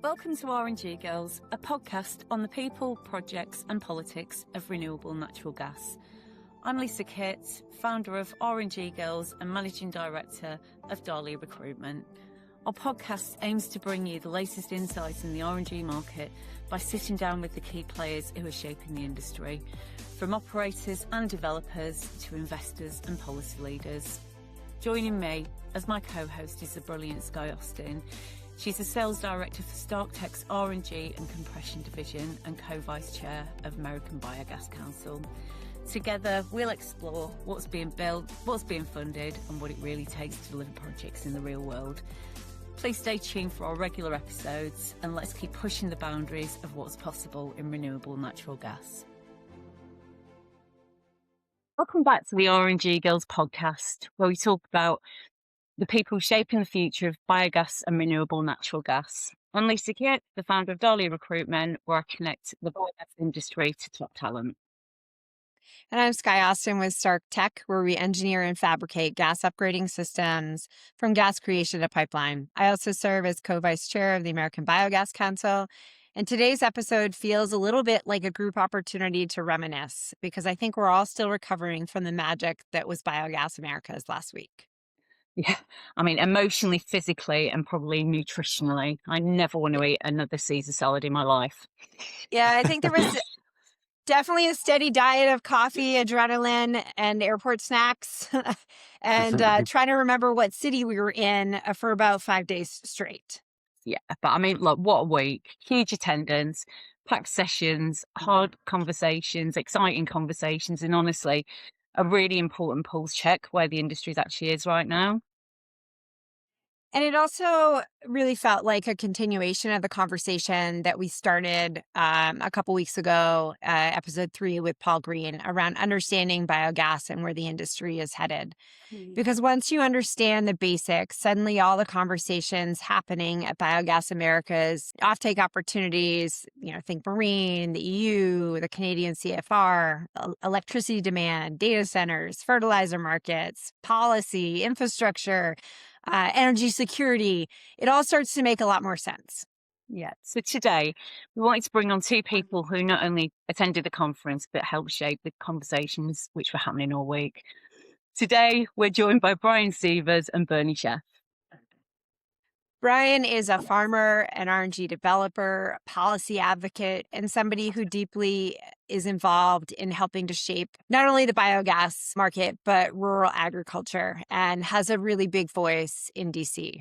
Welcome to RNG Girls, a podcast on the people, projects and politics of renewable natural gas. I'm Lisa Kitt, founder of RNG Girls and managing director of Dahlia Recruitment. Our podcast aims to bring you the latest insights in the RNG market by sitting down with the key players who are shaping the industry, from operators and developers to investors and policy leaders. Joining me as my co-host is the brilliant Skye Austin. She's the sales director for StarkTech's RNG and compression division and co-vice chair of American Biogas Council. Together, we'll explore what's being built, what's being funded, and what it really takes to deliver projects in the real world. Please stay tuned for our regular episodes, and let's keep pushing the boundaries of what's possible in renewable natural gas. Welcome back to the RNG Girls podcast, where we talk about the people shaping the future of biogas and renewable natural gas. I'm Lisa Kitt, the founder of Dahlia Recruitment, where I connect the biogas industry to top talent. And I'm Skye Austin with StarkTech, where we engineer and fabricate gas upgrading systems from gas creation to pipeline. I also serve as co-vice chair of the American Biogas Council. And today's episode feels a little bit like a group opportunity to reminisce, because I think we're all still recovering from the magic that was Biogas Americas last week. Yeah, I mean, emotionally, physically, and probably nutritionally. I never want to eat another Caesar salad in my life. Yeah, I think there was definitely a steady diet of coffee, adrenaline, and airport snacks, and trying to remember what city we were in for about 5 days straight. Yeah, but I mean, look, what a week. Huge attendance, packed sessions, hard conversations, exciting conversations, and honestly, a really important pulse check where the industry actually is right now. And it also really felt like a continuation of the conversation that we started a couple weeks ago, episode 3 with Paul Green, around understanding biogas and where the industry is headed. Because once you understand the basics, suddenly all the conversations happening at Biogas Americas, offtake opportunities, think marine, the EU, the Canadian CFR, electricity demand, data centers, fertilizer markets, policy, infrastructure, energy security, it all starts to make a lot more sense. Yeah. So today, we wanted to bring on 2 people who not only attended the conference, but helped shape the conversations which were happening all week. Today, we're joined by Bryan Sievers and Sheff. Bryan is a farmer, an RNG developer, a policy advocate, and somebody who deeply is involved in helping to shape not only the biogas market, but rural agriculture, and has a really big voice in DC.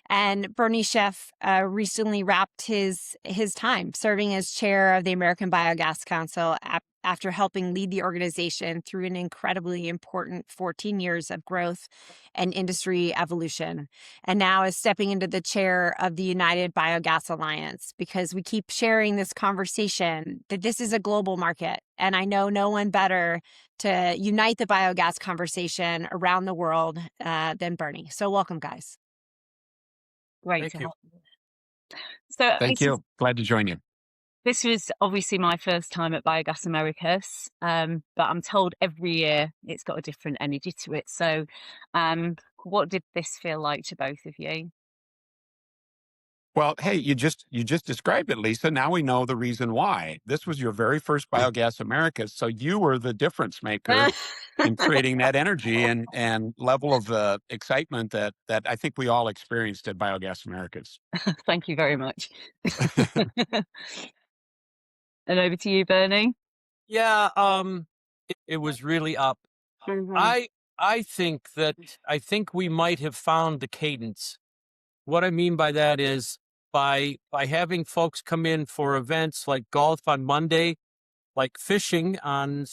And Sheff recently wrapped his time serving as chair of the American Biogas Council after helping lead the organization through an incredibly important 14 years of growth and industry evolution. And now is stepping into the chair of the United Biogas Alliance, because we keep sharing this conversation that this is a global market. And I know no one better to unite the biogas conversation around the world than Bernie. So welcome, guys. Great. Thank you. So Thank you. Glad to join you. This was obviously my first time at Biogas Americas, but I'm told every year it's got a different energy to it. So what did this feel like to both of you? Well, hey, you just described it, Lisa. Now we know the reason why. This was your very first Biogas Americas, so you were the difference maker in creating that energy and level of excitement that I think we all experienced at Biogas Americas. Thank you very much. And over to you, Bernie. Yeah, it was really up. Mm-hmm. I think we might have found the cadence. What I mean by that is by having folks come in for events like golf on Monday, like fishing on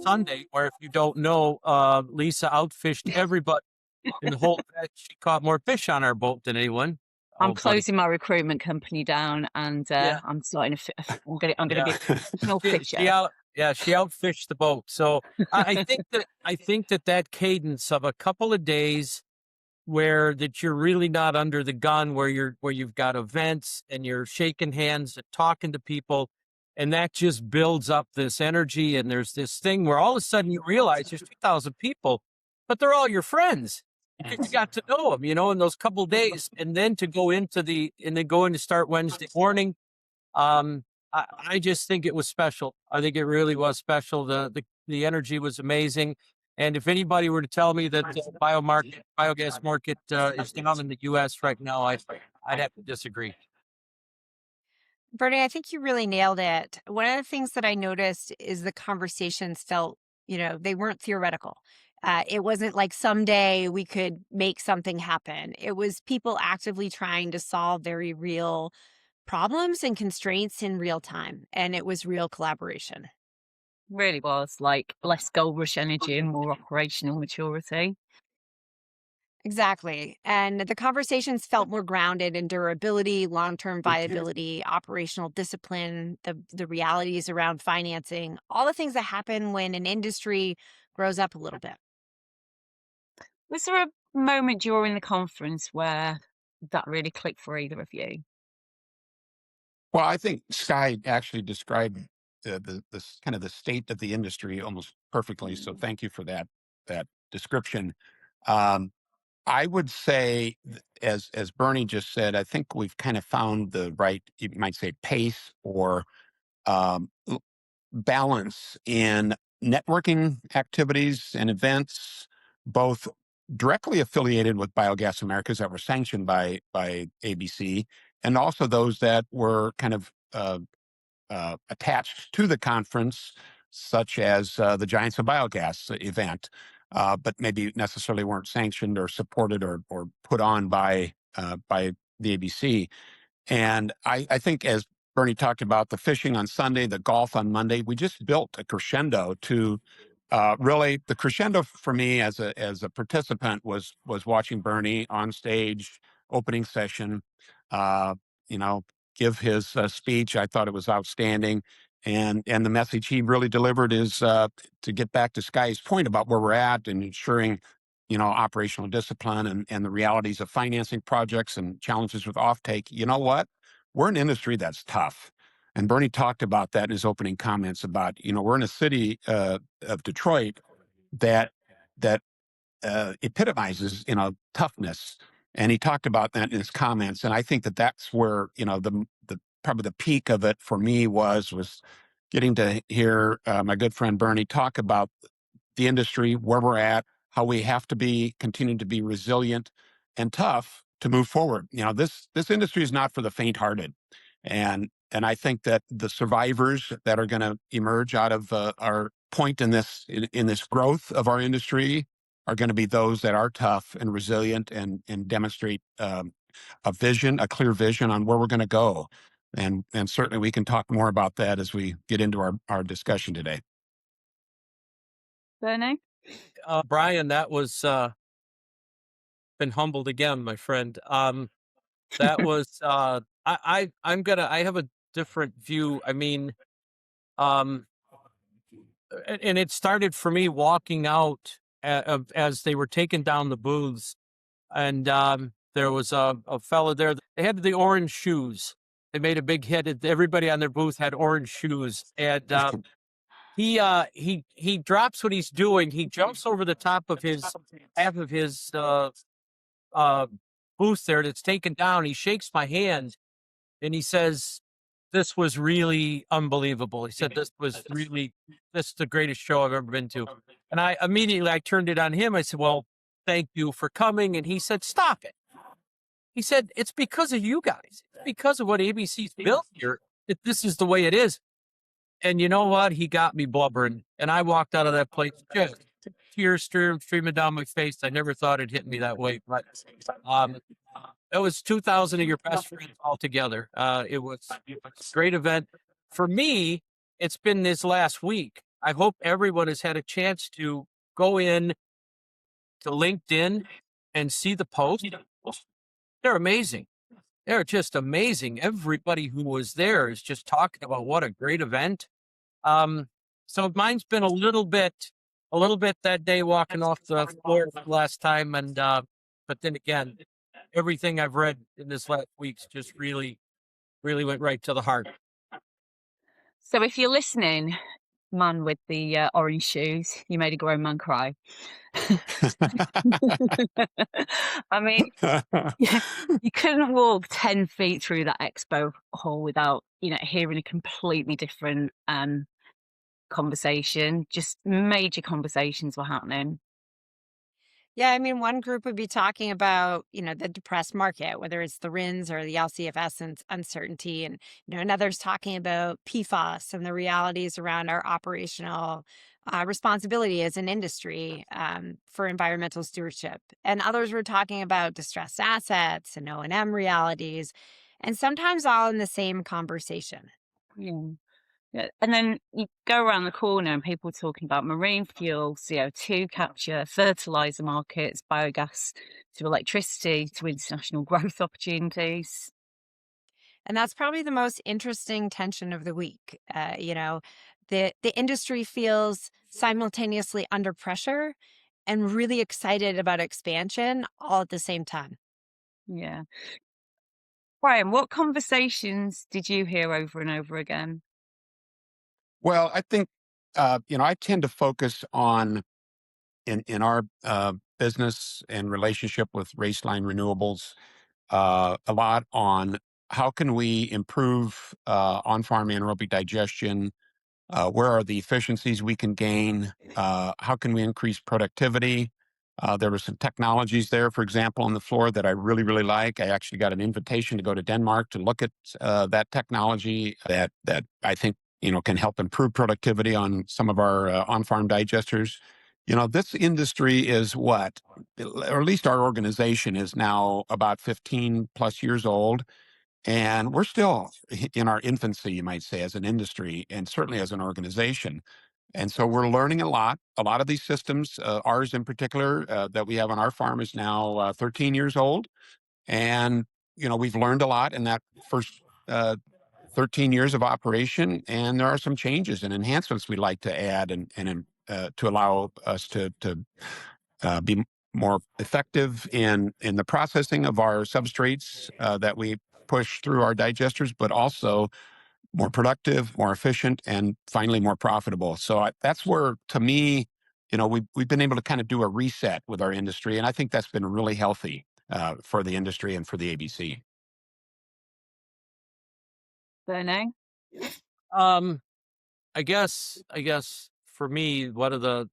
Sunday, where, if you don't know, Lisa outfished everybody in the whole event. She caught more fish on our boat than anyone. I'm closing my recruitment company down, and I'm starting to. I'm going to be a professional fisher. She outfished the boat. So I think that cadence of a couple of days where that you're really not under the gun, where you've got events and you're shaking hands and talking to people, and that just builds up this energy. And there's this thing where all of a sudden you realize there's 2,000 people, but they're all your friends. because you got to know him, in those couple days, and then to go into start Wednesday morning. I just think it was special. I think it really was special. The energy was amazing. And if anybody were to tell me that the biogas market is down in the U.S. right now, I'd have to disagree. Bernie, I think you really nailed it. One of the things that I noticed is the conversations felt, they weren't theoretical. It wasn't like someday we could make something happen. It was people actively trying to solve very real problems and constraints in real time. And it was real collaboration. Really was like less gold rush energy and more operational maturity. Exactly. And the conversations felt more grounded in durability, long-term viability, operational discipline, the realities around financing, all the things that happen when an industry grows up a little bit. Was there a moment during the conference where that really clicked for either of you? Well, I think Skye actually described the kind of the state of the industry almost perfectly. So thank you for that description. Um, I would say, as Bernie just said, I think we've kind of found the right, you might say, pace or balance in networking activities and events, both directly affiliated with Biogas Americas that were sanctioned by ABC, and also those that were kind of attached to the conference, such as the Giants of Biogas event, but maybe necessarily weren't sanctioned or supported or put on by the ABC. And I think, as Bernie talked about, the fishing on Sunday, the golf on Monday, we just built a crescendo to really, the crescendo for me as a participant was watching Bernie on stage, opening session, uh, you know, give his speech. I thought it was outstanding. And the message he really delivered is to get back to Skye's point about where we're at and ensuring, operational discipline and the realities of financing projects and challenges with offtake. You know what? We're an industry that's tough. And Bernie talked about that in his opening comments about, we're in a city of Detroit that epitomizes, toughness. And he talked about that in his comments. And I think that that's where, the probably the peak of it for me was getting to hear my good friend Bernie talk about the industry, where we're at, how we have to continue to be resilient and tough to move forward. This industry is not for the faint-hearted, and I think that the survivors that are going to emerge out of our point in this growth of our industry are going to be those that are tough and resilient and demonstrate a clear vision on where we're going to go. And certainly we can talk more about that as we get into our discussion today. Bernie? Bryan, that was been humbled again, my friend. That was I have a different view. I mean, and it started for me walking out as they were taking down the booths, and there was a fellow there. They had the orange shoes. They made a big hit. Everybody on their booth had orange shoes, and he drops what he's doing. He jumps over the top of half of his booth there that's taken down. He shakes my hand and he says, "This was really unbelievable." He said, this is the greatest show I've ever been to. And I turned it on him. I said, "Well, thank you for coming." And he said, "Stop it." He said, "It's because of you guys. It's because of what ABC's built here that this is the way it is." And you know what? He got me blubbering. And I walked out of that place, just tears streaming down my face. I never thought it hit me that way. But it was 2,000 of your best friends all together. It was a great event. For me, it's been this last week. I hope everyone has had a chance to go in to LinkedIn and see the post. They're amazing. They're just amazing. Everybody who was there is just talking about what a great event. So mine's been a little bit that day walking off the floor last time. And, but then again, everything I've read in this last week's just really, really went right to the heart. So if you're listening man with the orange shoes. You made a grown man cry. I mean, you couldn't walk 10 feet through that expo hall without, hearing a completely different conversation. Just major conversations were happening. Yeah, I mean, one group would be talking about, the depressed market, whether it's the RINs or the LCFS and uncertainty. And, another's talking about PFAS and the realities around our operational responsibility as an industry for environmental stewardship. And others were talking about distressed assets and O&M realities, and sometimes all in the same conversation. Yeah. Yeah. And then you go around the corner and people talking about marine fuel, CO2 capture, fertilizer markets, biogas to electricity to international growth opportunities. And that's probably the most interesting tension of the week. The industry feels simultaneously under pressure and really excited about expansion all at the same time. Yeah. Bryan, what conversations did you hear over and over again? Well, I think, I tend to focus on in our business and relationship with Raceline Renewables a lot on how can we improve on-farm anaerobic digestion. Where are the efficiencies we can gain? How can we increase productivity? There were some technologies there, for example, on the floor that I really, really like. I actually got an invitation to go to Denmark to look at that technology that I think can help improve productivity on some of our on-farm digesters. This industry is what, or at least our organization is now about 15 plus years old. And we're still in our infancy, you might say, as an industry and certainly as an organization. And so we're learning a lot. A lot of these systems, ours in particular, that we have on our farm is now 13 years old. And, we've learned a lot in that first 13 years of operation. And there are some changes and enhancements we'd like to add and to allow us to be more effective in the processing of our substrates that we push through our digesters, but also more productive, more efficient, and finally more profitable. So that's where, to me, we've been able to kind of do a reset with our industry, and I think that's been really healthy for the industry and for the ABC. Bernie? I guess for me, one of the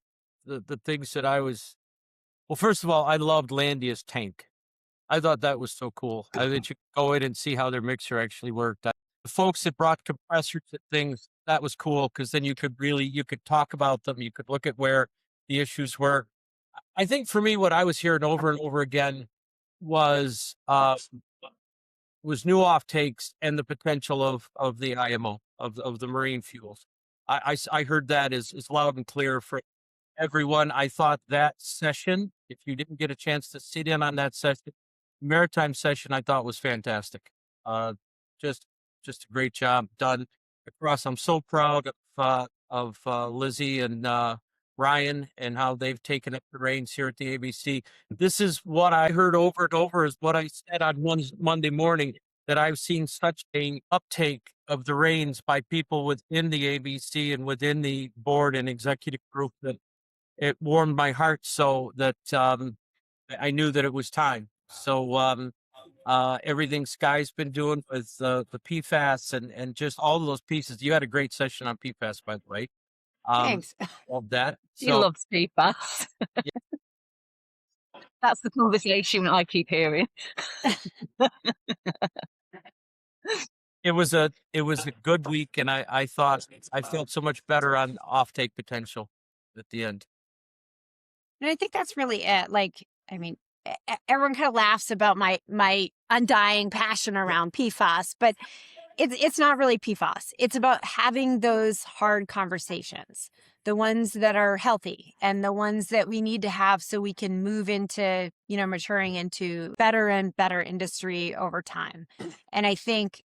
things that well, first of all, I loved Landia's tank. I thought that was so cool. I think you could go in and see how their mixer actually worked. The folks that brought compressors and things, that was cool because then you could talk about them. You could look at where the issues were. I think for me, what I was hearing over and over again was new offtakes and the potential of the IMO, of the marine fuels. I heard that is loud and clear for everyone. I thought that session, if you didn't get a chance to sit in on that session, maritime session, I thought was fantastic. Just a great job done across. I'm so proud of Lizzie and Ryan and how they've taken up the reins here at the ABC. This is what I heard over and over is what I said on Monday morning, that I've seen such an uptake of the reins by people within the ABC and within the board and executive group that it warmed my heart so that I knew that it was time. So everything Skye's been doing with the PFAS and just all of those pieces. You had a great session on PFAS, by the way. Thanks. Of that. He loves PFAS. Yeah. That's the conversation I keep hearing. It was a good week, and I thought I felt so much better on offtake potential at the end. And I think that's really it. Everyone kind of laughs about my undying passion around PFAS, but it's not really PFAS. It's about having those hard conversations, the ones that are healthy and the ones that we need to have so we can move into, maturing into better and better industry over time. And I think,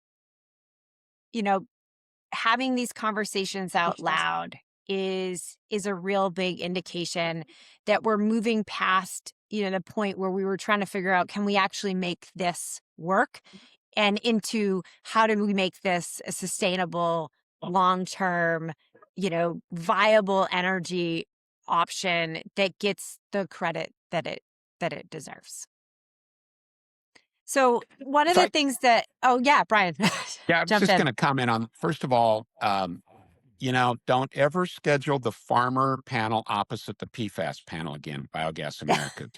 having these conversations out loud is a real big indication that we're moving past, the point where we were trying to figure out, can we actually make this work? And into how do we make this a sustainable, long-term viable energy option that gets the credit that it deserves. So one of the things that, Bryan, Yeah, I was jump just in. going to comment on, first of all, don't ever schedule the farmer panel opposite the PFAS panel again, Biogas Americas.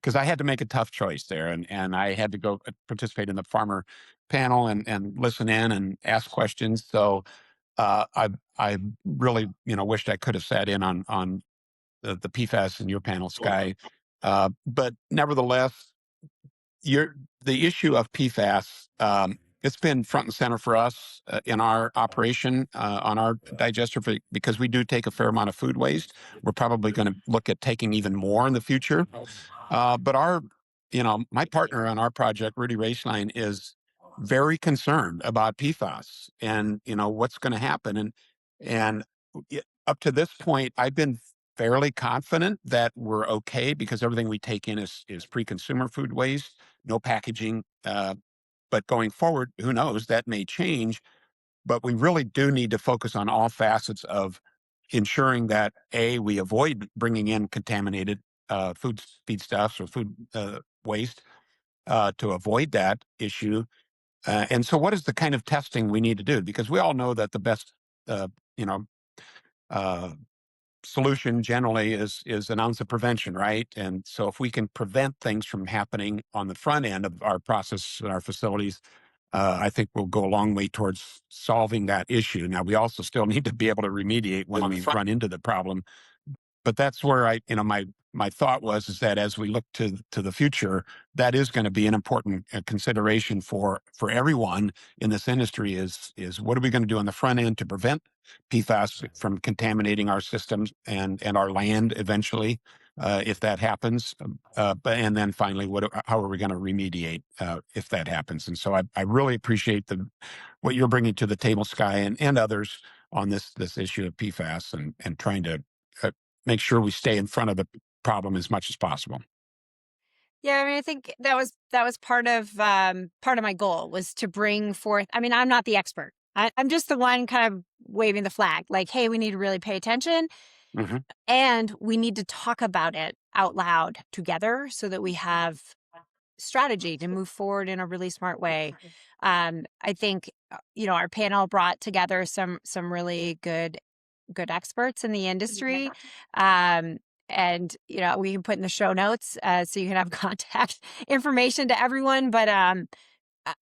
Because I had to make a tough choice there, and I had to go participate in the farmer panel and listen in and ask questions. So I really, wished I could have sat in on the PFAS in your panel, Skye. But nevertheless, the issue of PFAS, it's been front and center for us in our operation on our digester because we do take a fair amount of food waste. We're probably going to look at taking even more in the future. But my partner on our project, Rudy Raceline, is very concerned about PFAS and what's going to happen. And up to this point, I've been fairly confident that we're okay because everything we take in is pre-consumer food waste, no packaging. But going forward, who knows? That may change. But we really do need to focus on all facets of ensuring that we avoid bringing in contaminated food feedstuffs or food waste to avoid that issue. And so, what is the kind of testing we need to do? Because we all know that the best, you know, uh, solution generally is an ounce of prevention, right? And so if we can prevent things from happening on the front end of our process and our facilities, I think we'll go a long way towards solving that issue. Now, we also still need to be able to remediate when we run into the problem. But that's where my thought is that as we look to the future, that is going to be an important consideration for everyone in this industry is what are we going to do on the front end to prevent PFAS from contaminating our systems and our land eventually, if that happens. And then finally, how are we going to remediate if that happens? And so I really appreciate what you're bringing to the table, Skye, and others on this issue of PFAS and trying to make sure we stay in front of the problem as much as possible. Yeah, I mean, I think that was part of my goal was to bring forth. I mean, I'm not the expert. I'm just the one kind of waving the flag, like, hey, we need to really pay attention, and we need to talk about it out loud together so that we have strategy to move forward in a really smart way. I think our panel brought together some really good experts in the industry. And we can put in the show notes so you can have contact information to everyone. But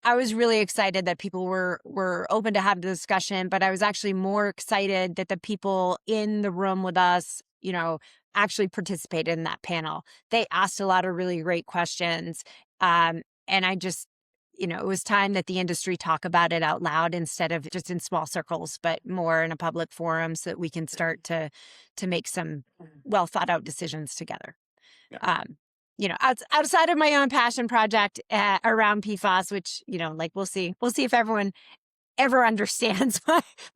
I was really excited that people were open to have the discussion. But I was actually more excited that the people in the room with us, actually participated in that panel. They asked a lot of really great questions. And I just, it was time that the industry talk about it out loud instead of just in small circles, but more in a public forum so that we can start to make some well thought out decisions together. Yeah. Outside of my own passion project around PFAS, which, we'll see if everyone ever understands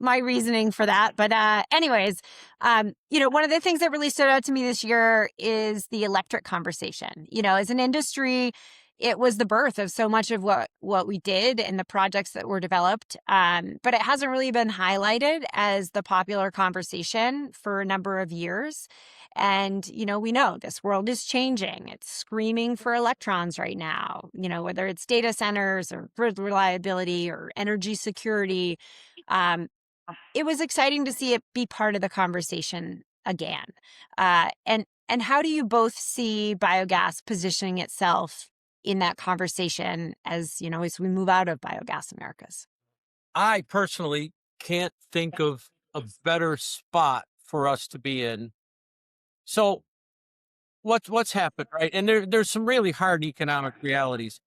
my reasoning for that. But anyways, one of the things that really stood out to me this year is the electric conversation. As an industry, it was the birth of so much of what we did and the projects that were developed. But it hasn't really been highlighted as the popular conversation for a number of years. And, we know this world is changing. It's screaming for electrons right now, whether it's data centers or grid reliability or energy security. It was exciting to see it be part of the conversation again. And how do you both see biogas positioning itself in that conversation as we move out of Biogas Americas? I personally can't think of a better spot for us to be in. So what's happened, right? And there's some really hard economic realities.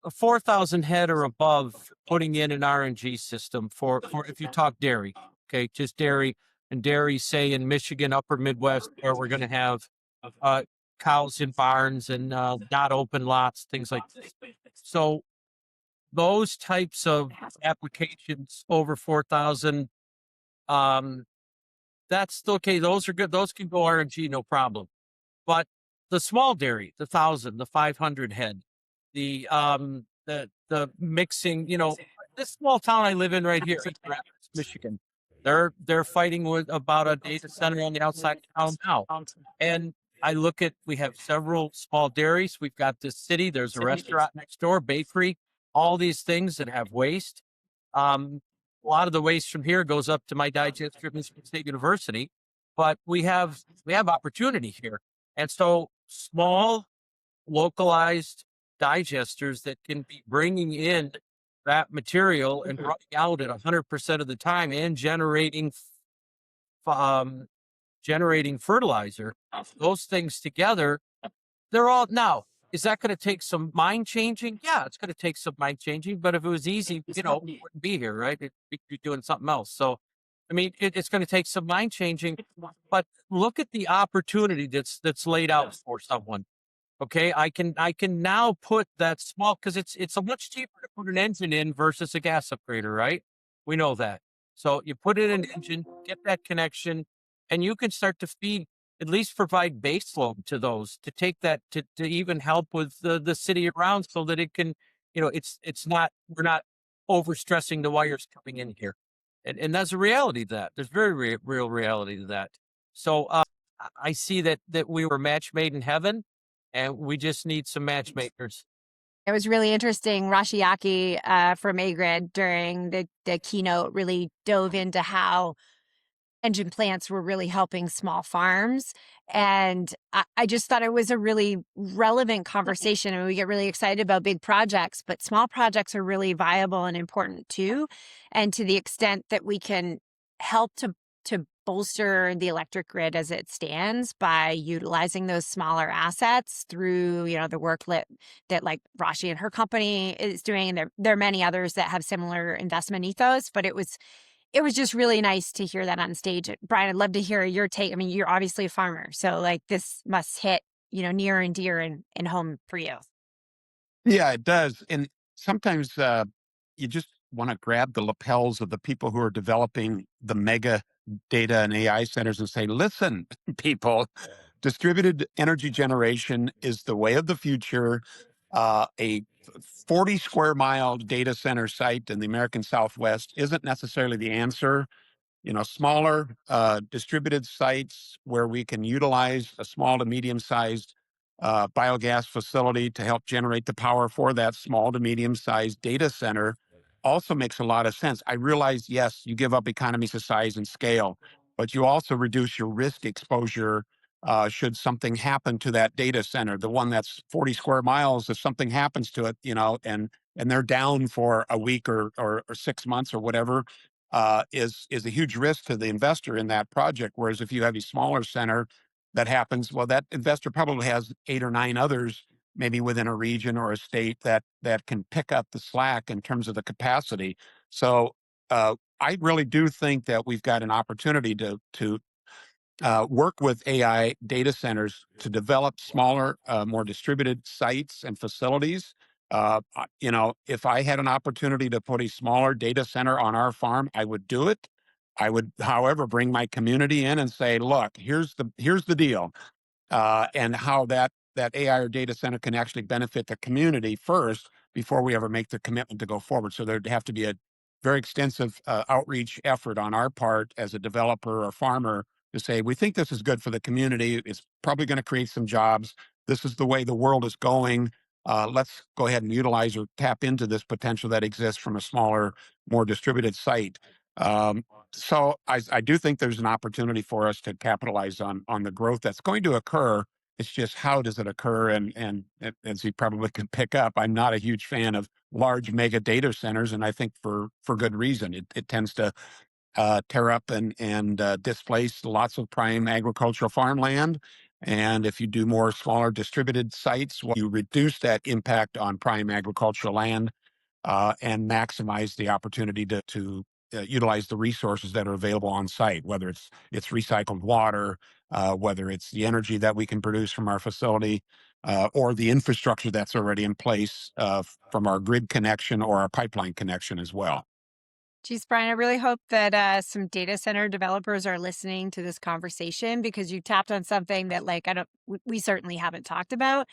4,000 head or above putting in an RNG system for if you talk dairy, okay, just dairy, and dairy, say in Michigan, upper Midwest, where we're going to have cows in barns and not open lots, things like this. So those types of applications over 4,000, that's okay. Those are good. Those can go RNG, no problem. But the small dairy, the 1,000, the 500 head, the mixing, this small town I live in right here, Michigan, They're fighting about a data center on the outside of town now. And we have several small dairies. We've got this city. There's a restaurant next door, bakery, all these things that have waste. A lot of the waste from here goes up to my Digestion at Michigan State University, but we have opportunity here. And so small, localized digesters that can be bringing in that material and running out at 100% of the time and generating fertilizer. Those things together, they're all now. Is that going to take some mind changing? Yeah, it's going to take some mind changing. But if it was easy, we wouldn't be here, right? We'd be doing something else. So, I mean, it's going to take some mind changing. But look at the opportunity that's laid out for someone. Okay, I can now put that small, because it's a much cheaper to put an engine in versus a gas upgrader, right? We know that. So you put in an engine, get that connection, and you can start to feed, at least provide base load to those, to take that to even help with the city around, so that it can, it's not, we're not overstressing the wires coming in here. And that's a reality of that. There's very real reality to that. So I see that we were match made in heaven, and we just need some matchmakers. It was really interesting. Rashiaki from Agrid during the keynote really dove into how engine plants were really helping small farms. And I just thought it was a really relevant conversation. And we get really excited about big projects, but small projects are really viable and important too. And to the extent that we can help to bolster the electric grid as it stands by utilizing those smaller assets through, the work that like Rashi and her company is doing. And there are many others that have similar investment ethos, but it was just really nice to hear that on stage. Bryan, I'd love to hear your take. I mean, you're obviously a farmer, so like this must hit, near and dear and home for you. Yeah, it does. And sometimes you just want to grab the lapels of the people who are developing the mega data and AI centers and say, listen, people, distributed energy generation is the way of the future. A 40 square mile data center site in the American Southwest isn't necessarily the answer. Smaller distributed sites where we can utilize a small to medium sized biogas facility to help generate the power for that small to medium sized data center also makes a lot of sense. I realize, yes, you give up economies of size and scale, but you also reduce your risk exposure should something happen to that data center, the one that's 40 square miles. If something happens to it, and they're down for a week or 6 months or whatever, is a huge risk to the investor in that project. Whereas if you have a smaller center that happens, well, that investor probably has 8 or 9 others, maybe within a region or a state that can pick up the slack in terms of the capacity. So I really do think that we've got an opportunity to work with AI data centers to develop smaller, more distributed sites and facilities. If I had an opportunity to put a smaller data center on our farm, I would do it. I would, however, bring my community in and say, look, here's the deal, and how that AI or data center can actually benefit the community first before we ever make the commitment to go forward. So there'd have to be a very extensive outreach effort on our part as a developer or farmer to say, we think this is good for the community. It's probably going to create some jobs. This is the way the world is going. Let's go ahead and utilize or tap into this potential that exists from a smaller, more distributed site. So I do think there's an opportunity for us to capitalize on the growth that's going to occur. It's just, how does it occur? And as you probably can pick up, I'm not a huge fan of large mega data centers, and I think for good reason. It tends to tear up and displace lots of prime agricultural farmland. And if you do more smaller distributed sites, well, you reduce that impact on prime agricultural land and maximize the opportunity to utilize the resources that are available on site, whether it's recycled water, whether it's the energy that we can produce from our facility, or the infrastructure that's already in place from our grid connection or our pipeline connection as well. Geez, Bryan, I really hope that some data center developers are listening to this conversation, because you tapped on something that we certainly haven't talked about.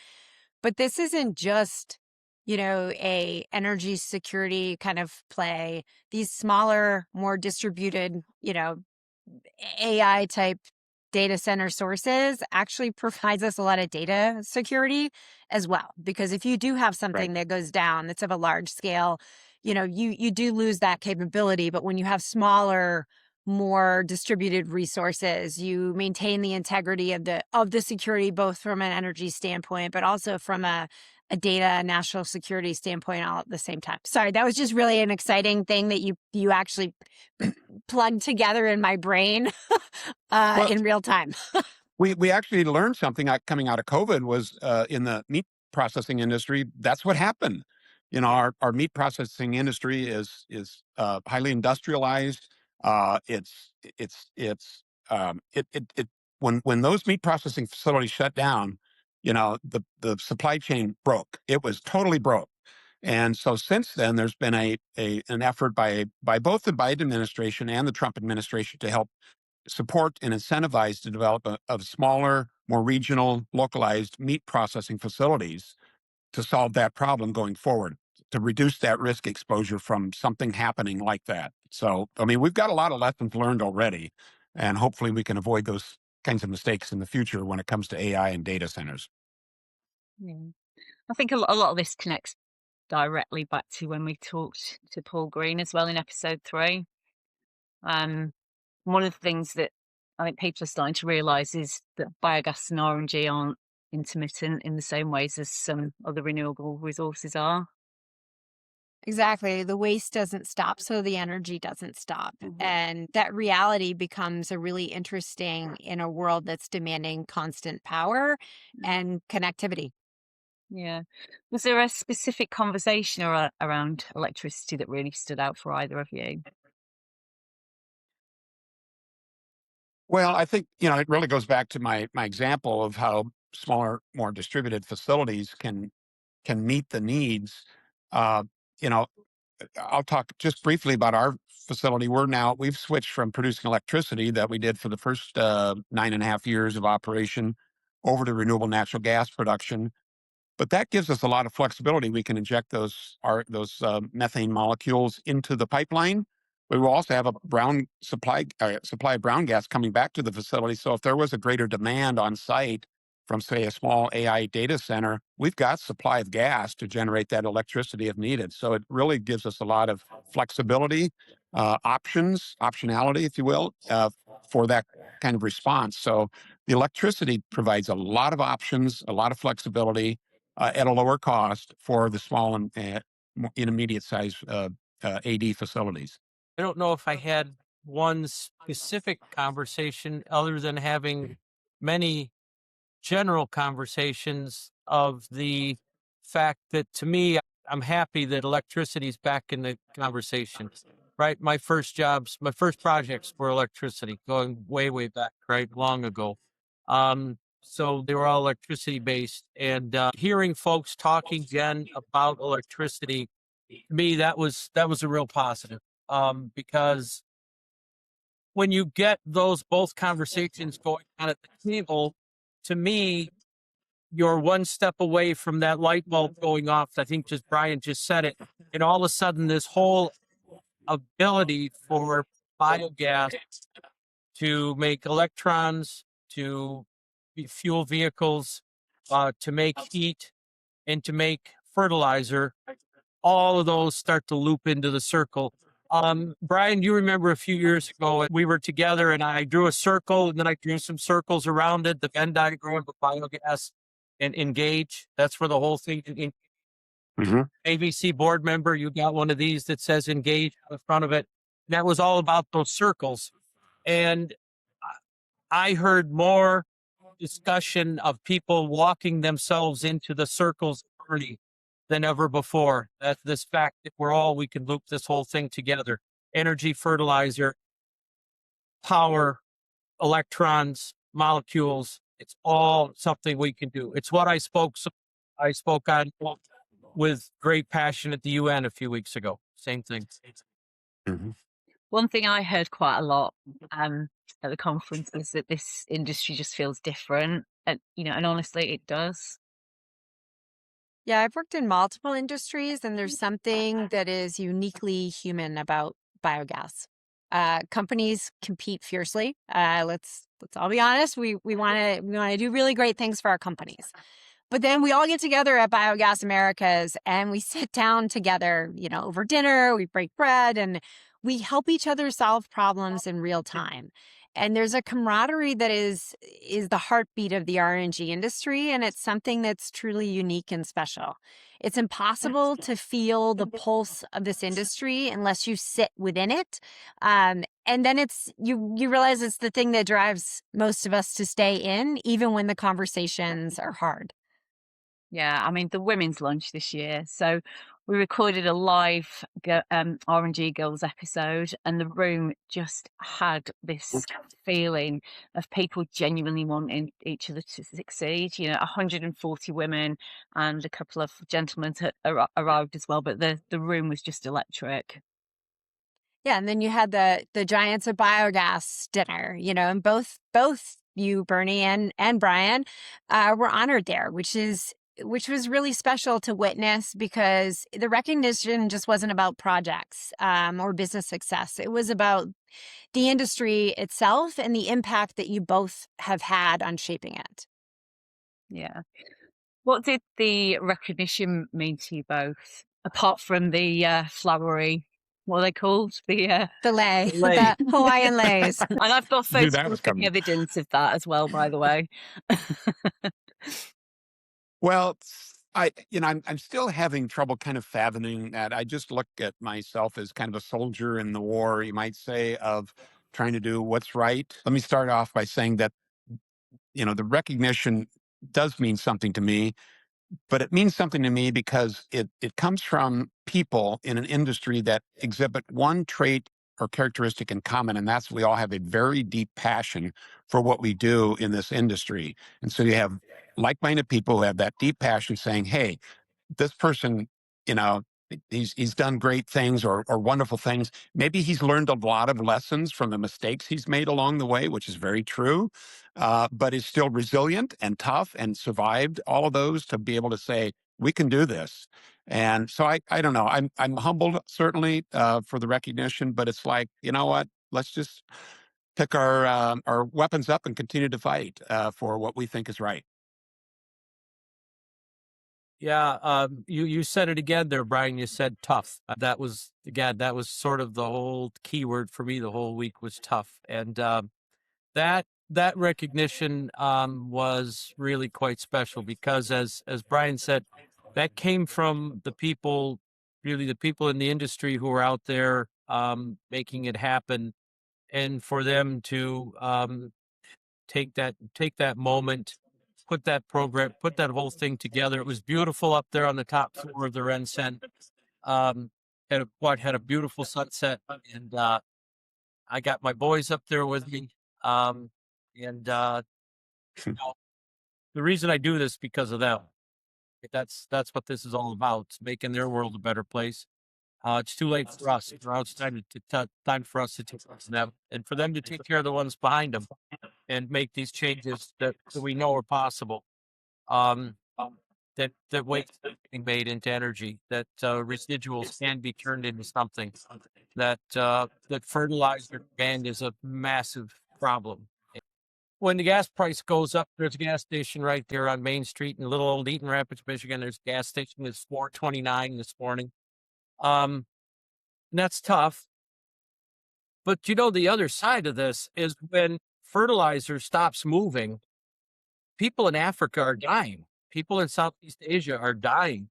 But this isn't just a energy security kind of play. These smaller, more distributed, AI type data center sources actually provides us a lot of data security as well. Because if you do have something that goes down that's of a large scale, you do lose that capability. But when you have smaller, more distributed resources, you maintain the integrity of the security, both from an energy standpoint, but also from a data national security standpoint all at the same time. Sorry, that was just really an exciting thing that you actually plugged together in my brain in real time. We actually learned something coming out of COVID was in the meat processing industry. That's what happened. Our meat processing industry is highly industrialized. It when those meat processing facilities shut down, the supply chain broke. It was totally broke. And so since then, there's been an effort by both the Biden administration and the Trump administration to help support and incentivize the development of smaller, more regional, localized meat processing facilities to solve that problem going forward, to reduce that risk exposure from something happening like that. So, we've got a lot of lessons learned already, and hopefully we can avoid those kinds of mistakes in the future when it comes to AI and data centers. Yeah. I think a lot of this connects directly back to when we talked to Paul Green as well in episode 3. One of the things that I think people are starting to realise is that biogas and RNG aren't intermittent in the same ways as some other renewable resources are. Exactly. The waste doesn't stop, so the energy doesn't stop. And that reality becomes a really interesting in a world that's demanding constant power and connectivity. Yeah. Was there a specific conversation around electricity that really stood out for either of you? Well, I think, it really goes back to my example of how smaller, more distributed facilities can meet the needs. Uh, you know, I'll talk just briefly about our facility. We've switched from producing electricity that we did for the first 9.5 years of operation over to renewable natural gas production. But that gives us a lot of flexibility. We can inject those methane molecules into the pipeline. We will also have a supply of brown gas coming back to the facility. So if there was a greater demand on site from, say, a small AI data center, we've got supply of gas to generate that electricity if needed. So it really gives us a lot of flexibility, optionality, if you will, for that kind of response. So the electricity provides a lot of options, a lot of flexibility, at a lower cost for the small and intermediate size AD facilities. I don't know if I had one specific conversation other than having many general conversations of the fact that, to me, I'm happy that electricity is back in the conversation, right? My first projects were electricity, going way, way back, right? Long ago. So they were all electricity based, and hearing folks talking again about electricity, to me, that was a real positive. Because when you get both conversations going on at the table, to me, you're one step away from that light bulb going off. I think Bryan just said it. And all of a sudden, this whole ability for biogas to make electrons, to fuel vehicles, to make heat, and to make fertilizer, all of those start to loop into the circle. Bryan, you remember a few years ago, we were together and I drew a circle and then I drew some circles around it, the Venn diagram of biogas and engage. That's for the whole thing. ABC board member, you got one of these that says engage on the front of it. That was all about those circles. And I heard more discussion of people walking themselves into the circles early than ever before. That's this fact that we can loop this whole thing together. Energy, fertilizer, power, electrons, molecules. It's all something we can do. It's what I spoke on with great passion at the UN a few weeks ago. Same thing. One thing I heard quite a lot at the conference was that this industry just feels different, and honestly, it does. Yeah, I've worked in multiple industries, and there's something that is uniquely human about biogas. Companies compete fiercely. Let's all be honest. We want to do really great things for our companies. But then we all get together at Biogas Americas and we sit down together, over dinner, we break bread and we help each other solve problems in real time. And there's a camaraderie that is the heartbeat of the RNG industry, and it's something that's truly unique and special. It's impossible to feel the pulse of this industry unless you sit within it. And then you realize it's the thing that drives most of us to stay in, even when the conversations are hard. Yeah, I mean, the women's lunch this year. So we recorded a live RNG Girls episode, and the room just had this feeling of people genuinely wanting each other to succeed. 140 women and a couple of gentlemen arrived as well, but the room was just electric. Yeah, and then you had the Giants of Biogas dinner, and both you, Bernie, and Bryan, were honored there, which was really special to witness because the recognition just wasn't about projects or business success. It was about the industry itself and the impact that you both have had on shaping it. Yeah. What did the recognition mean to you both, apart from the flowery, what are they called? The lei, Lei. the Hawaiian leis. And I've got Knew that was photographic coming. evidence of that as well, by the way. Well, I'm still having trouble kind of fathoming that. I just look at myself as kind of a soldier in the war, you might say, of trying to do what's right. Let me start off by saying that, the recognition does mean something to me, but it means something to me because it comes from people in an industry that exhibit one trait or characteristic in common, and that's we all have a very deep passion for what we do in this industry. And so you have like-minded people who have that deep passion saying, hey, this person, you know, he's done great things or wonderful things. Maybe he's learned a lot of lessons from the mistakes he's made along the way, which is very true, but is still resilient and tough and survived all of those to be able to say, we can do this. And so I don't know. I'm humbled certainly for the recognition, but it's like, you know what? Let's just pick our weapons up and continue to fight for what we think is right. Yeah, you said it again there, Bryan. You said tough. That was sort of the whole keyword for me the whole week was tough. And that recognition was really quite special because as Bryan said, that came from the people, really the people in the industry who are out there making it happen, and for them to take that moment, put that program, put that whole thing together. It was beautiful up there on the top floor of the Ren Cent. Had a beautiful sunset, and I got my boys up there with me. And you know, the reason I do this because of them. That's what this is all about, making their world a better place. It's too late for us. Now it's time for us to take care of them and for them to take care of the ones behind them and make these changes that we know are possible. Um, that waste is being made into energy, that residuals can be turned into something, that fertilizer demand is a massive problem. When the gas price goes up, there's a gas station right there on Main Street in little old Eaton Rapids, Michigan. There's a gas station that's $4.29 this morning. And that's tough. But the other side of this is when fertilizer stops moving, people in Africa are dying. People in Southeast Asia are dying,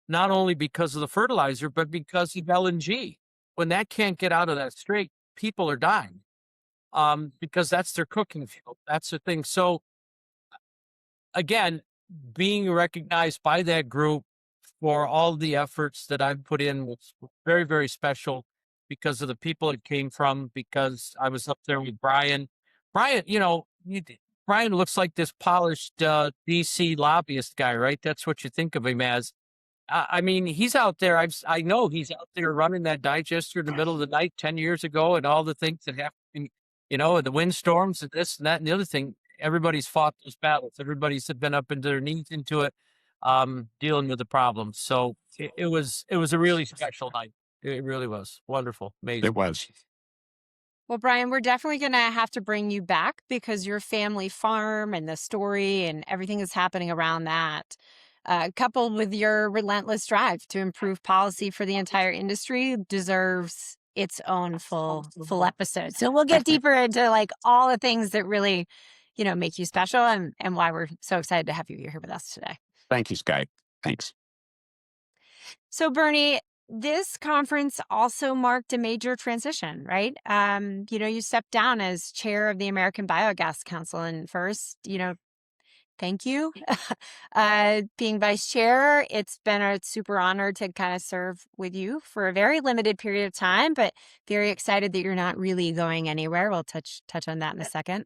not only because of the fertilizer, but because of LNG. When that can't get out of that strait, people are dying because that's their cooking fuel. That's the thing. So again, being recognized by that group for all the efforts that I've put in was very, very special because of the people it came from, because I was up there with Bryan. Bryan looks like this polished DC lobbyist guy, right? That's what you think of him as. I mean, he's out there. I know he's out there running that digester in the middle of the night 10 years ago, and all the things that happened, the windstorms and this and that and the other thing. Everybody's fought those battles. Everybody's been up into their knees into it. dealing with the problem. So it was a really special night. It really was wonderful, amazing. It was. Well, Bryan, we're definitely going to have to bring you back because your family farm and the story and everything is happening around that, coupled with your relentless drive to improve policy for the entire industry, deserves its own full episode. So we'll get deeper into like all the things that really, make you special and why we're so excited to have you here with us today. Thank you, Skye. Thanks. So, Bernie, this conference also marked a major transition, right? You stepped down as chair of the American Biogas Council. And first, thank you. Being vice chair, it's been a super honor to kind of serve with you for a very limited period of time, but very excited that you're not really going anywhere. We'll touch on that in a second.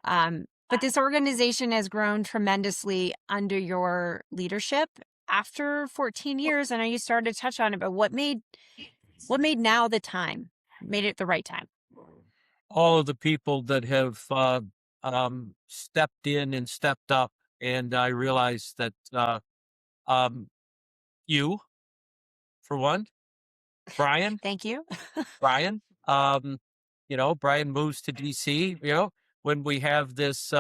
But this organization has grown tremendously under your leadership. After 14 years, I know you started to touch on it, but what made now the time, made it the right time? All of the people that have stepped in and stepped up. And I realized that you, for one, Bryan. Thank you. Bryan, Bryan moves to DC, when we have this,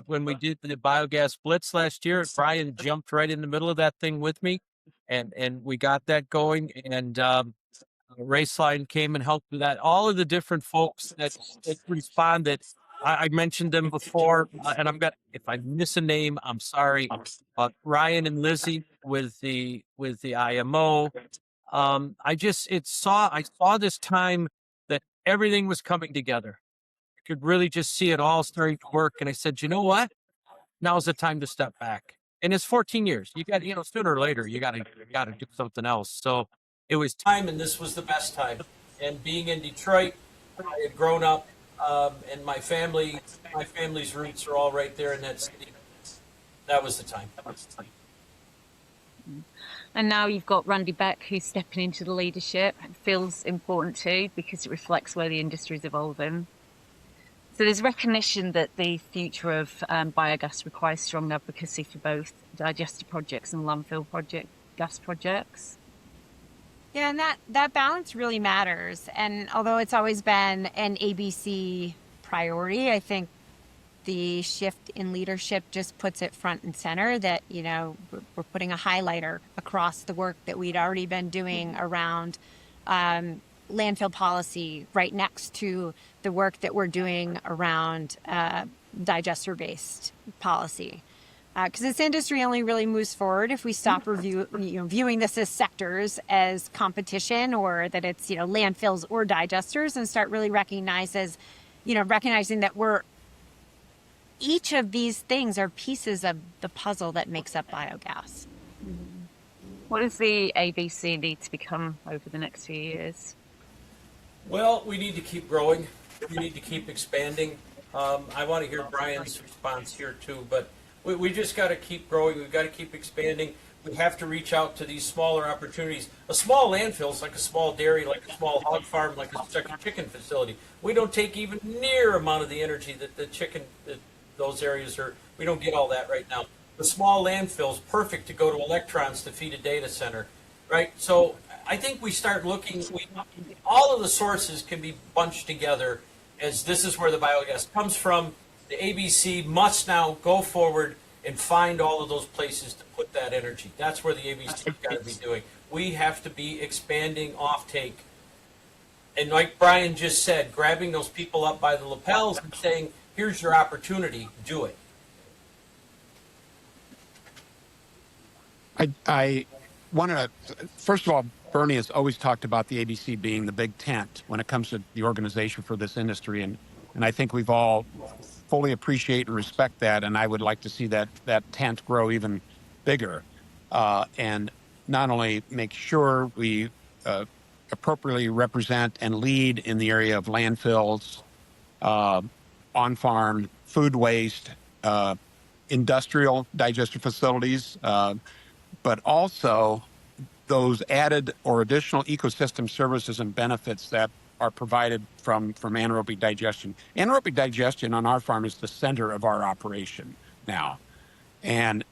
when we did the biogas blitz last year, Bryan jumped right in the middle of that thing with me and we got that going. And Raceline came and helped with that. All of the different folks that responded, I mentioned them before, and if I miss a name, I'm sorry. Ryan and Lizzie with the IMO. I saw this time that everything was coming together. I could really just see it all starting to work. And I said, you know what? Now's the time to step back. And it's 14 years. You got, sooner or later, you got to do something else. So it was time, and this was the best time. And being in Detroit, I had grown up, and my family's roots are all right there in that city. That was the time. And now you've got Randy Beck, who's stepping into the leadership. It feels important too, because it reflects where the industry is evolving. So there's recognition that the future of biogas requires strong advocacy for both digester projects and landfill gas projects. Yeah, and that balance really matters. And although it's always been an ABC priority, I think the shift in leadership just puts it front and center that, we're putting a highlighter across the work that we'd already been doing around landfill policy right next to the work that we're doing around digester-based policy. Because this industry only really moves forward if we stop viewing this as sectors, as competition, or that it's landfills or digesters, and start really recognizing that each of these things are pieces of the puzzle that makes up biogas. What does the ABC need to become over the next few years? Well, we need to keep growing. We need to keep expanding. I want to hear Bryan's response here too, but we just got to keep growing. We've got to keep expanding. We have to reach out to these smaller opportunities. A small landfill is like a small dairy, like a small hog farm, like a chicken facility. We don't take even near amount of the energy that those areas are. We don't get all that right now. The small landfill is perfect to go to electrons to feed a data center, right? So I think we start looking, all of the sources can be bunched together as this is where the biogas comes from. The ABC must now go forward and find all of those places to put that energy. That's where the ABC's got to be doing. We have to be expanding offtake. And like Bryan just said, grabbing those people up by the lapels and saying, here's your opportunity, do it. I want to, first of all, Bernie has always talked about the ABC being the big tent when it comes to the organization for this industry. And I think we've all fully appreciate and respect that. And I would like to see that tent grow even bigger. And not only make sure we appropriately represent and lead in the area of landfills, on-farm food waste, industrial digester facilities, but also those added or additional ecosystem services and benefits that are provided from anaerobic digestion. Anaerobic digestion on our farm is the center of our operation now. And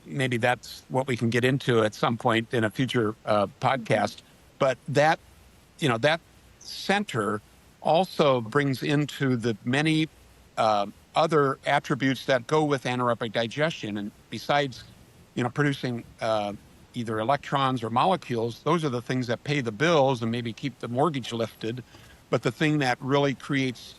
maybe that's what we can get into at some point in a future podcast. But that, that center also brings into the many other attributes that go with anaerobic digestion. And besides, producing either electrons or molecules, those are the things that pay the bills and maybe keep the mortgage lifted. But the thing that really creates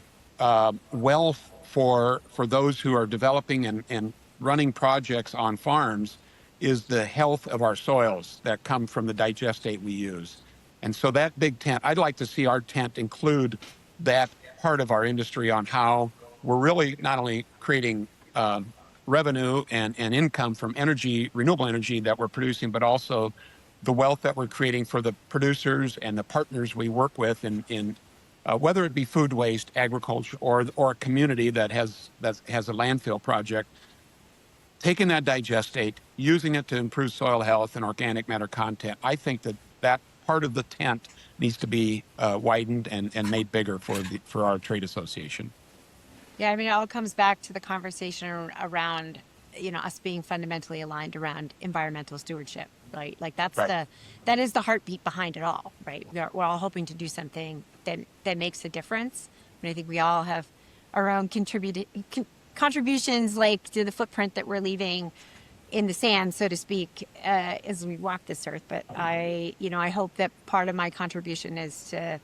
wealth for those who are developing and running projects on farms is the health of our soils that come from the digestate we use. And so that big tent, I'd like to see our tent include that part of our industry on how we're really not only creating revenue and income from energy, renewable energy that we're producing, but also the wealth that we're creating for the producers and the partners we work with in whether it be food waste, agriculture, or a community that has a landfill project. Taking that digestate, using it to improve soil health and organic matter content, I think that part of the tent needs to be widened and made bigger for our trade association. Yeah, I mean, it all comes back to the conversation around, us being fundamentally aligned around environmental stewardship, right? Like that is the heartbeat behind it all, right? We're all hoping to do something that makes a difference. And I think we all have our own contributions, like to the footprint that we're leaving in the sand, so to speak, as we walk this earth. But I hope that part of my contribution is to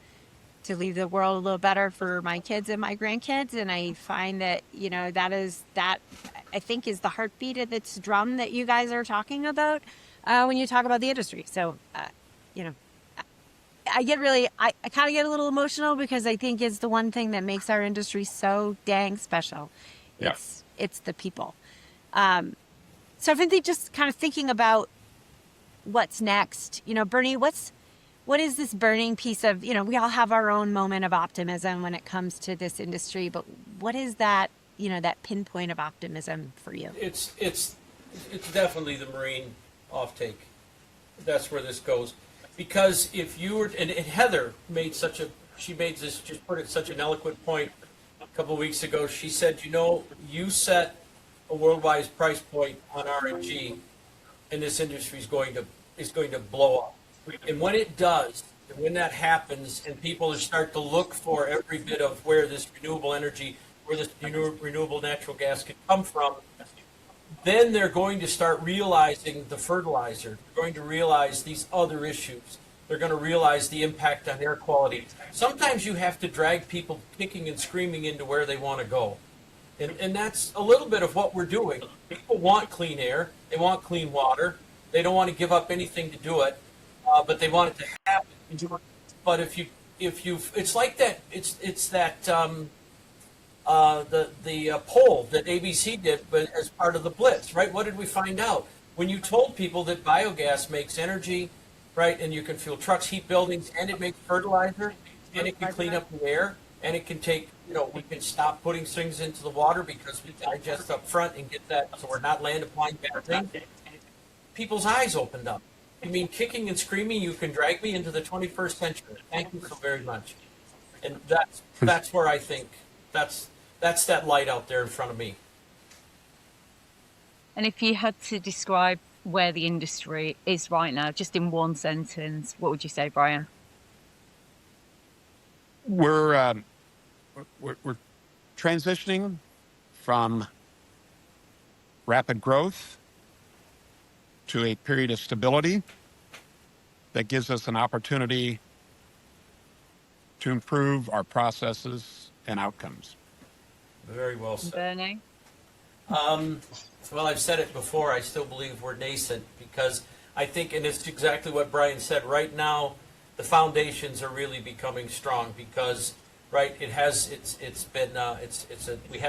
leave the world a little better for my kids and my grandkids. And I find that, that I think is the heartbeat of this drum that you guys are talking about when you talk about the industry. So, I kind of get a little emotional because I think it's the one thing that makes our industry so dang special. Yeah. It's the people. So I've been just kind of thinking about what's next. Bernie, what is this burning piece of, we all have our own moment of optimism when it comes to this industry, but what is that, that pinpoint of optimism for you? It's definitely the marine offtake. That's where this goes. Because if you were, and Heather just put it such an eloquent point a couple of weeks ago. She said, you set a worldwide price point on RNG, and this industry is going to blow up. And when it does, and when that happens, and people start to look for every bit of where this renewable energy, where this renewable natural gas can come from, then they're going to start realizing the fertilizer. They're going to realize these other issues. They're going to realize the impact on air quality. Sometimes you have to drag people kicking and screaming into where they want to go. And that's a little bit of what we're doing. People want clean air. They want clean water. They don't want to give up anything to do it. But they want it to happen. But if you, it's like that. It's that the poll that ABC did, but as part of the Blitz, right? What did we find out when you told people that biogas makes energy, right? And you can fuel trucks, heat buildings, and it makes fertilizer, and it can clean up the air, and it can take, we can stop putting things into the water because we digest up front and get that, so we're not land applying bad things. People's eyes opened up. I mean, kicking and screaming, you can drag me into the 21st century. Thank you so very much. And that's where I think that's that light out there in front of me. And if you had to describe where the industry is right now, just in one sentence, what would you say, Bryan? We're transitioning from rapid growth to a period of stability that gives us an opportunity to improve our processes and outcomes. Very well said. Bernie? Well, I've said it before, I still believe we're nascent because I think, and it's exactly what Bryan said, right now the foundations are really becoming strong because, right, we had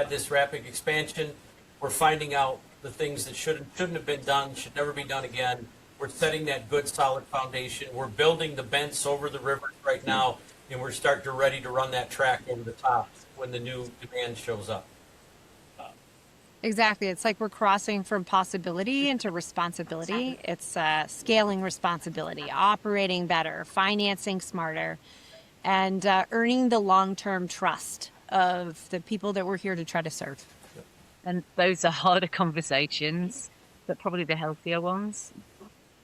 this rapid expansion. We're finding out the things that shouldn't have been done, should never be done again. We're setting that good, solid foundation. We're building the bents over the rivers right now, and we're ready to run that track over the top when the new demand shows up. Exactly. It's like we're crossing from possibility into responsibility. It's scaling responsibility, operating better, financing smarter, and earning the long-term trust of the people that we're here to try to serve. And those are harder conversations. but probably the healthier ones.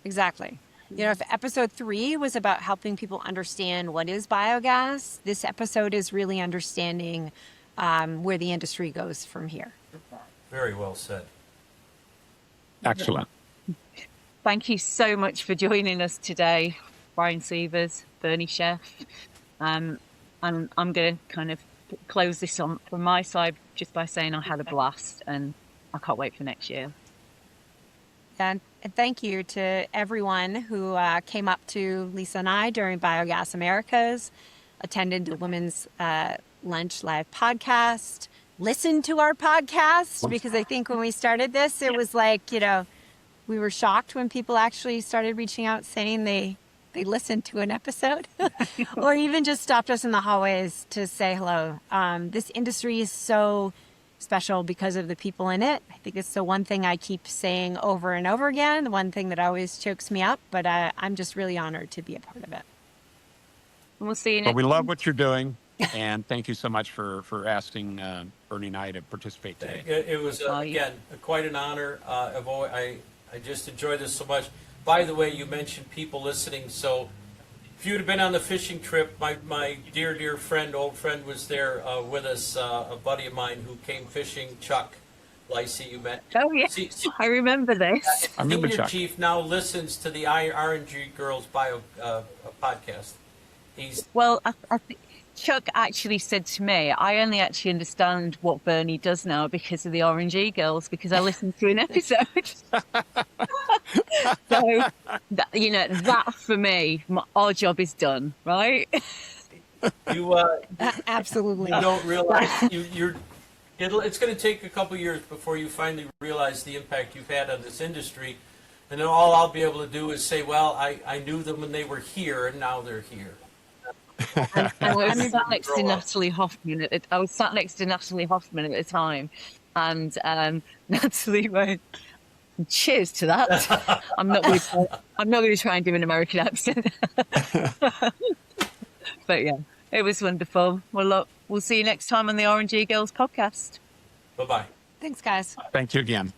Exactly. You know, if episode 3 was about helping people understand what is biogas, this episode is really understanding where the industry goes from here. Very well said. Excellent. Thank you so much for joining us today, Bryan Sievers, Bernie Sheff. And I'm going to kind of close this on from my side just by saying I had a blast and I can't wait for next year. And thank you to everyone who came up to Lisa and I during Biogas Americas, attended the Women's Lunch Live podcast, listened to our podcast, because I think when we started this, it was like, you know, we were shocked when people actually started reaching out saying they listened to an episode or even just stopped us in the hallways to say hello. This industry is so special because of the people in it. I think it's the one thing I keep saying over and over again, the one thing that always chokes me up, but I'm just really honored to be a part of it. And we'll see you next Well, we love what you're doing. And thank you so much for asking Bernie and I to participate today. It was, again, quite an honor. I just enjoy this so much. By the way, you mentioned people listening. So if you'd have been on the fishing trip, my dear friend, old friend was there with us, a buddy of mine who came fishing, Chuck Lacey, you met. Oh, yeah. I remember this. I remember Senior Chuck. Chief now listens to the RNG Girls podcast. Well, I think Chuck actually said to me, I only actually understand what Bernie does now because of the RNG Girls, because I listened to an episode. So, that for me, our job is done, right? You Absolutely. You don't realize it's going to take a couple years before you finally realize the impact you've had on this industry, and then all I'll be able to do is say, well, I knew them when they were here, and now they're here. And I was sat next to Natalie Hoffman. I was sat next to Natalie Hoffman at the time, and Natalie went, "Cheers to that." I'm not going to try and do an American accent. But yeah, it was wonderful. Well, look, we'll see you next time on the RNG Girls podcast. Bye-bye. Thanks, guys. Thank you again.